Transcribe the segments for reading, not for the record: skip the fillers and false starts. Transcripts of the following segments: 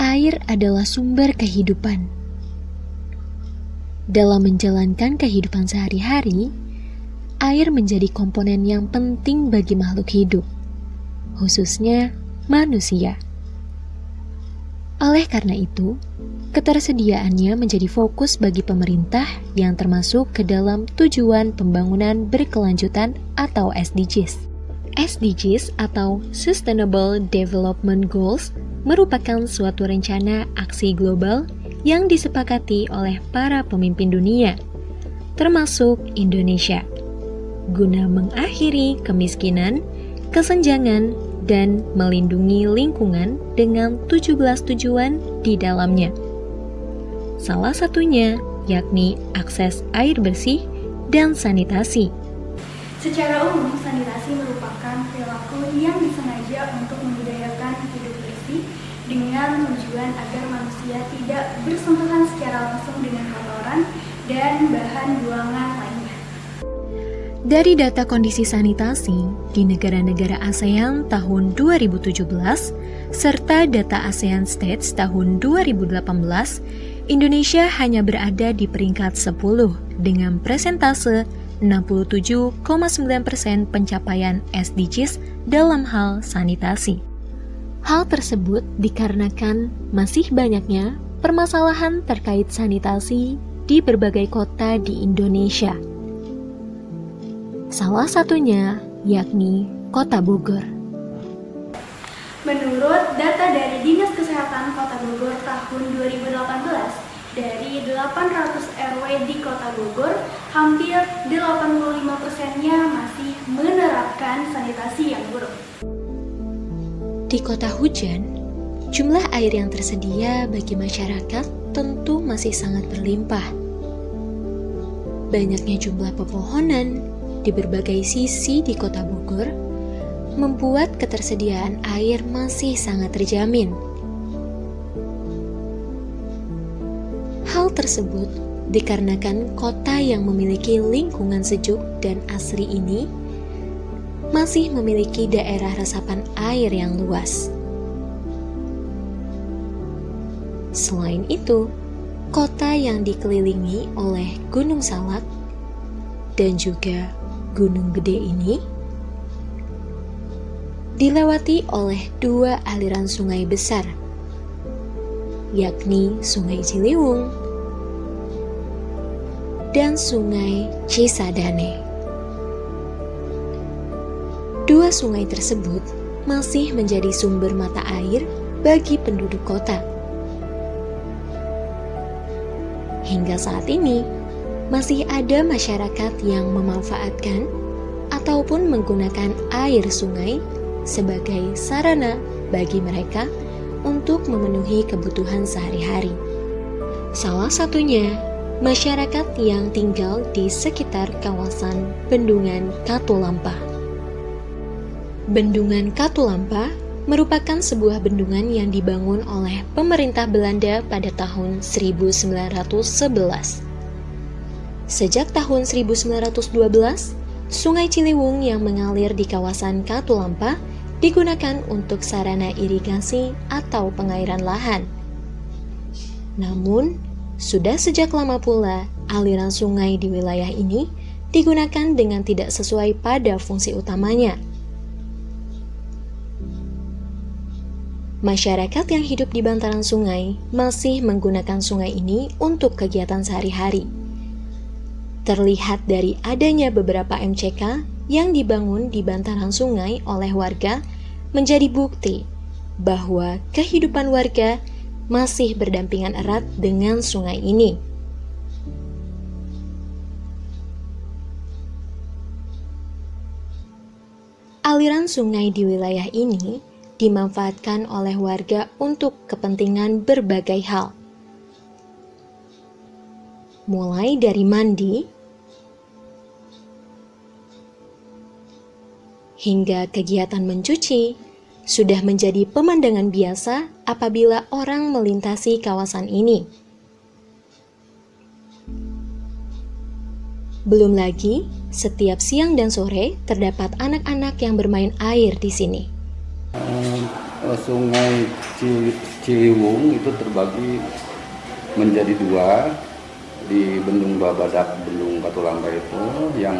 Air adalah sumber kehidupan. Dalam menjalankan kehidupan sehari-hari, air menjadi komponen yang penting bagi makhluk hidup, khususnya manusia. Oleh karena itu, ketersediaannya menjadi fokus bagi pemerintah yang termasuk ke dalam tujuan pembangunan berkelanjutan atau SDGs. SDGs atau Sustainable Development Goals merupakan suatu rencana aksi global yang disepakati oleh para pemimpin dunia, termasuk Indonesia, guna mengakhiri kemiskinan, kesenjangan, dan melindungi lingkungan dengan 17 tujuan di dalamnya. Salah satunya yakni akses air bersih dan sanitasi. Secara umum, sanitasi merupakan perilaku yang disengaja untuk membudayakan hidup bersih dengan tujuan agar manusia tidak bersentuhan secara langsung dengan kotoran dan bahan buangan lainnya. Dari data kondisi sanitasi di negara-negara ASEAN tahun 2017 serta data ASEAN States tahun 2018, Indonesia hanya berada di peringkat 10 dengan presentase 67,9% pencapaian SDGs dalam hal sanitasi. Hal tersebut dikarenakan masih banyaknya permasalahan terkait sanitasi di berbagai kota di Indonesia. Salah satunya yakni Kota Bogor. Menurut data dari Dinas Kesehatan Kota Bogor tahun 2018, dari 800 RW di Kota Bogor, hampir 85%-nya masih menerapkan sanitasi yang buruk. Di kota hujan, jumlah air yang tersedia bagi masyarakat tentu masih sangat berlimpah. Banyaknya jumlah pepohonan di berbagai sisi di Kota Bogor membuat ketersediaan air masih sangat terjamin. Hal tersebut dikarenakan kota yang memiliki lingkungan sejuk dan asri ini masih memiliki daerah resapan air yang luas. Selain itu, kota yang dikelilingi oleh Gunung Salak dan juga Gunung Gede ini dilewati oleh dua aliran sungai besar, yakni Sungai Ciliwung dan Sungai Cisadane. Dua sungai tersebut masih menjadi sumber mata air bagi penduduk kota. Hingga saat ini, masih ada masyarakat yang memanfaatkan ataupun menggunakan air sungai sebagai sarana bagi mereka untuk memenuhi kebutuhan sehari-hari. Salah satunya, masyarakat yang tinggal di sekitar kawasan Bendungan Katulampa. Bendungan Katulampa merupakan sebuah bendungan yang dibangun oleh pemerintah Belanda pada tahun 1911. Sejak tahun 1912, Sungai Ciliwung yang mengalir di kawasan Katulampa digunakan untuk sarana irigasi atau pengairan lahan. Namun, sudah sejak lama pula aliran sungai di wilayah ini digunakan dengan tidak sesuai pada fungsi utamanya. Masyarakat yang hidup di bantaran sungai masih menggunakan sungai ini untuk kegiatan sehari-hari. Terlihat dari adanya beberapa MCK yang dibangun di bantaran sungai oleh warga menjadi bukti bahwa kehidupan warga masih berdampingan erat dengan sungai ini. Aliran sungai di wilayah ini dimanfaatkan oleh warga untuk kepentingan berbagai hal. Mulai dari mandi, hingga kegiatan mencuci, sudah menjadi pemandangan biasa apabila orang melintasi kawasan ini. Belum lagi, setiap siang dan sore terdapat anak-anak yang bermain air di sini. Sungai Ciliwung itu terbagi menjadi dua. Di Bendung Babadak, Bendung Katulampa itu yang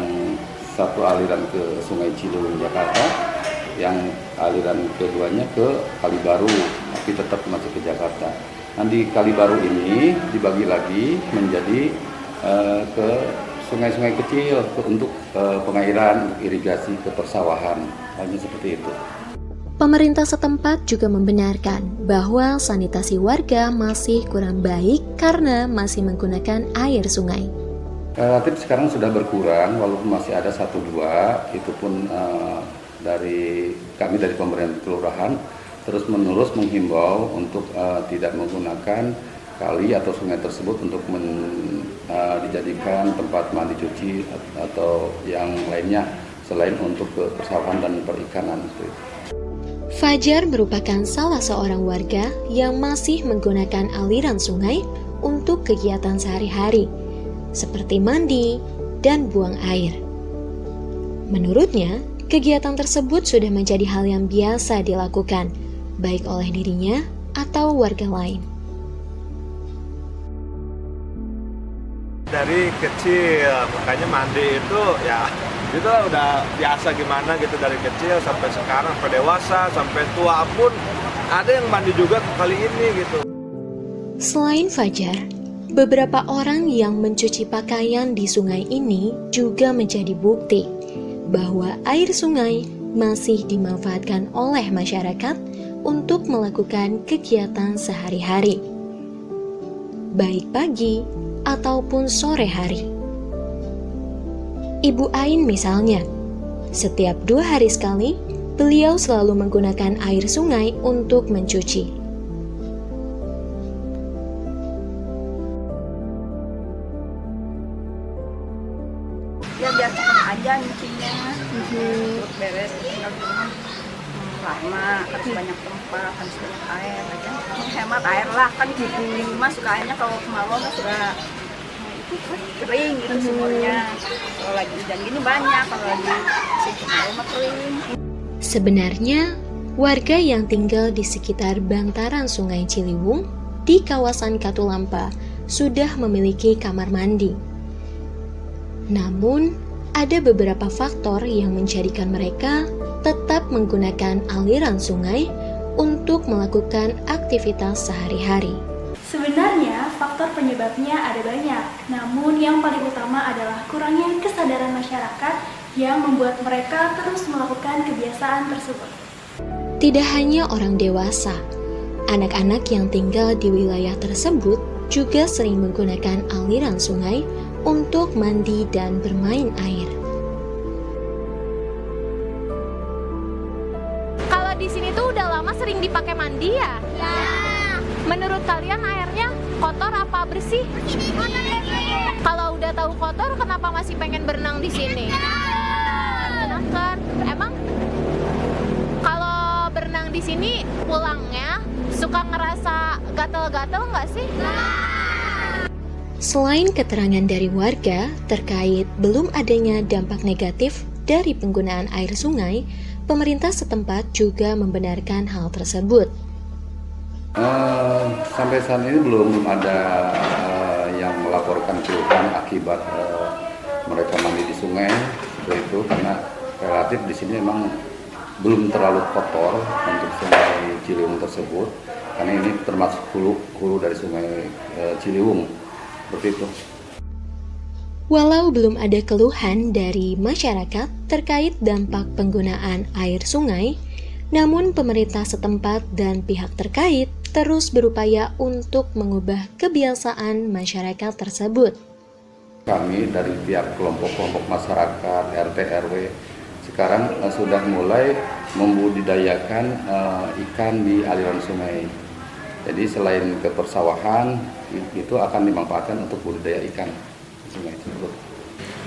satu aliran ke Sungai Ciliwung Jakarta, yang aliran keduanya ke Kalibaru, tapi tetap masih ke Jakarta. Nah, di Kalibaru ini dibagi lagi menjadi ke sungai-sungai kecil untuk pengairan, irigasi ke persawahan, hanya seperti itu. Pemerintah setempat juga membenarkan bahwa sanitasi warga masih kurang baik karena masih menggunakan air sungai. Relatif sekarang sudah berkurang, walaupun masih ada 1-2, itu pun dari kami dari pemerintah kelurahan terus-menerus menghimbau untuk tidak menggunakan kali atau sungai tersebut untuk dijadikan tempat mandi cuci atau yang lainnya selain untuk persawahan dan perikanan. Fajar merupakan salah seorang warga yang masih menggunakan aliran sungai untuk kegiatan sehari-hari, seperti mandi dan buang air. Menurutnya, kegiatan tersebut sudah menjadi hal yang biasa dilakukan, baik oleh dirinya atau warga lain. Dari kecil, makanya mandi itu ya itu udah biasa gimana gitu, dari kecil sampai sekarang, sampai dewasa, sampai tua pun ada yang mandi juga kali ini gitu. Selain Fajar, beberapa orang yang mencuci pakaian di sungai ini juga menjadi bukti bahwa air sungai masih dimanfaatkan oleh masyarakat untuk melakukan kegiatan sehari-hari, baik pagi ataupun sore hari. Ibu Ain misalnya, setiap 2 hari sekali, beliau selalu menggunakan air sungai untuk mencuci. Ya biar cepat aja nyucinya, terus beres, tinggal di rumah lama, harus banyak tempat, harus banyak air aja. Hemat air lah, kan di rumah suka airnya kalau kemaluan kan suka kering gitu sumurnya. Kalau lagi hujan gini banyak, kalau lagi musim kemarau mah kering. Sebenarnya, warga yang tinggal di sekitar bantaran Sungai Ciliwung di kawasan Katulampa sudah memiliki kamar mandi. Namun, ada beberapa faktor yang menjadikan mereka tetap menggunakan aliran sungai untuk melakukan aktivitas sehari-hari. Sebenarnya faktor penyebabnya ada banyak, namun yang paling utama adalah kurangnya kesadaran masyarakat yang membuat mereka terus melakukan kebiasaan tersebut. Tidak hanya orang dewasa, anak-anak yang tinggal di wilayah tersebut juga sering menggunakan aliran sungai untuk mandi dan bermain air. Kalau di sini tuh udah lama sering dipakai mandi ya? Ya. Menurut kalian airnya kotor apa bersih? Kalau udah tahu kotor, kenapa masih pengen berenang di sini? Benar kan? Emang kalau berenang di sini pulangnya suka ngerasa gatel-gatel nggak sih? Selain keterangan dari warga terkait belum adanya dampak negatif dari penggunaan air sungai, pemerintah setempat juga membenarkan hal tersebut. Sampai saat ini belum ada yang melaporkan keluhan akibat mereka mandi di sungai seperti itu, karena relatif di sini memang belum terlalu kotor untuk sungai Ciliwung tersebut, karena ini termasuk hulu dari sungai Ciliwung seperti itu. Walau belum ada keluhan dari masyarakat terkait dampak penggunaan air sungai, namun pemerintah setempat dan pihak terkait terus berupaya untuk mengubah kebiasaan masyarakat tersebut. Kami dari pihak kelompok-kelompok masyarakat, RT, RW, sekarang sudah mulai membudidayakan ikan di aliran sungai. Jadi selain ke persawahan, itu akan dimanfaatkan untuk budidaya ikan di sungai tersebut.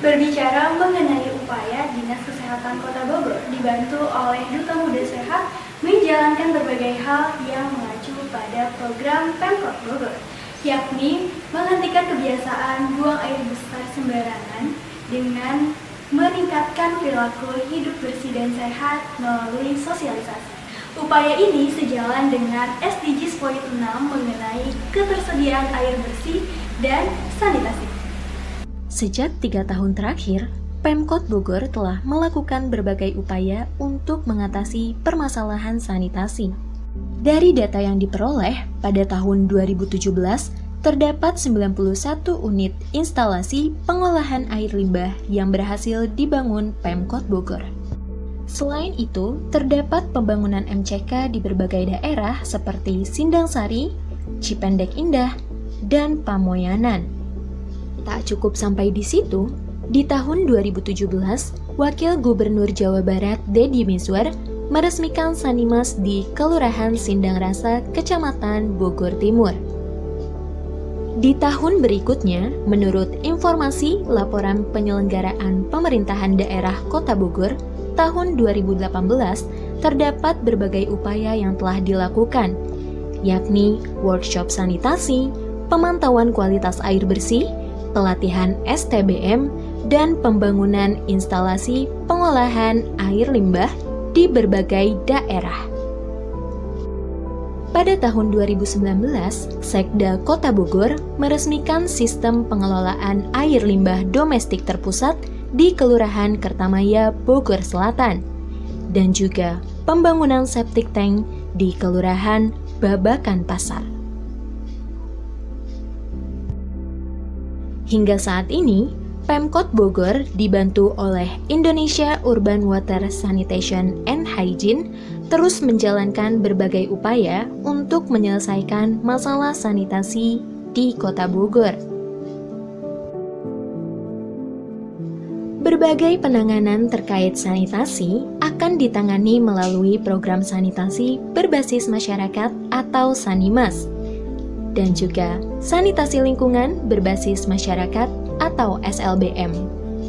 Berbicara mengenai upaya Dinas Kesehatan Kota Bogor dibantu oleh Duta Muda Sehat menjalankan berbagai hal yang mengacu pada program Pemkot Bogor, yakni menghentikan kebiasaan buang air besar sembarangan dengan meningkatkan perilaku hidup bersih dan sehat melalui sosialisasi. Upaya ini sejalan dengan SDGs Poin 6 mengenai ketersediaan air bersih dan sanitasi. Sejak 3 tahun terakhir, Pemkot Bogor telah melakukan berbagai upaya untuk mengatasi permasalahan sanitasi. Dari data yang diperoleh, pada tahun 2017, terdapat 91 unit instalasi pengolahan air limbah yang berhasil dibangun Pemkot Bogor. Selain itu, terdapat pembangunan MCK di berbagai daerah seperti Sindangsari, Cipendek Indah, dan Pamoyanan. Tak cukup sampai di situ, di tahun 2017, Wakil Gubernur Jawa Barat Deddy Mizwar meresmikan Sanimas di Kelurahan Sindangrasa, Kecamatan Bogor Timur. Di tahun berikutnya, menurut informasi Laporan Penyelenggaraan Pemerintahan Daerah Kota Bogor tahun 2018, terdapat berbagai upaya yang telah dilakukan, yakni workshop sanitasi, pemantauan kualitas air bersih, pelatihan STBM, dan pembangunan instalasi pengolahan air limbah di berbagai daerah. Pada tahun 2019, Sekda Kota Bogor meresmikan sistem pengelolaan air limbah domestik terpusat di Kelurahan Kertamaya, Bogor Selatan, dan juga pembangunan septic tank di Kelurahan Babakan Pasar. Hingga saat ini, Pemkot Bogor dibantu oleh Indonesia Urban Water Sanitation and Hygiene terus menjalankan berbagai upaya untuk menyelesaikan masalah sanitasi di Kota Bogor. Berbagai penanganan terkait sanitasi akan ditangani melalui program sanitasi berbasis masyarakat atau Sanimas, dan juga sanitasi lingkungan berbasis masyarakat atau SLBM,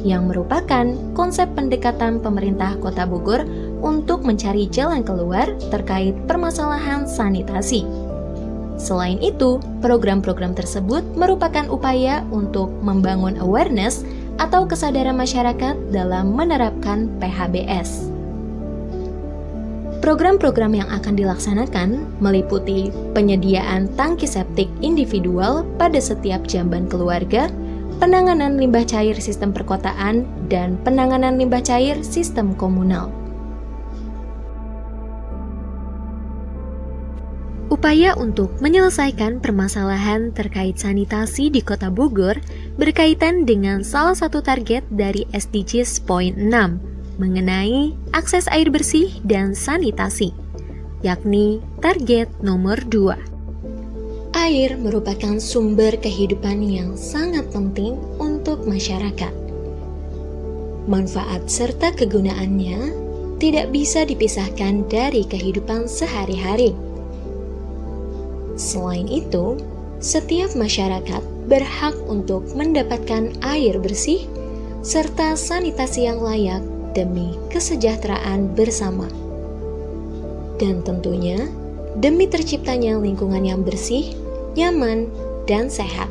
yang merupakan konsep pendekatan pemerintah Kota Bogor untuk mencari jalan keluar terkait permasalahan sanitasi. Selain itu, program-program tersebut merupakan upaya untuk membangun awareness atau kesadaran masyarakat dalam menerapkan PHBS. Program-program yang akan dilaksanakan meliputi penyediaan tangki septik individual pada setiap jamban keluarga, penanganan limbah cair sistem perkotaan, dan penanganan limbah cair sistem komunal. Upaya untuk menyelesaikan permasalahan terkait sanitasi di Kota Bogor berkaitan dengan salah satu target dari SDGs Poin 6 mengenai akses air bersih dan sanitasi, yakni target nomor 2. Air merupakan sumber kehidupan yang sangat penting untuk masyarakat. Manfaat serta kegunaannya tidak bisa dipisahkan dari kehidupan sehari-hari. Selain itu, setiap masyarakat berhak untuk mendapatkan air bersih serta sanitasi yang layak demi kesejahteraan bersama. Dan tentunya, demi terciptanya lingkungan yang bersih, nyaman, dan sehat.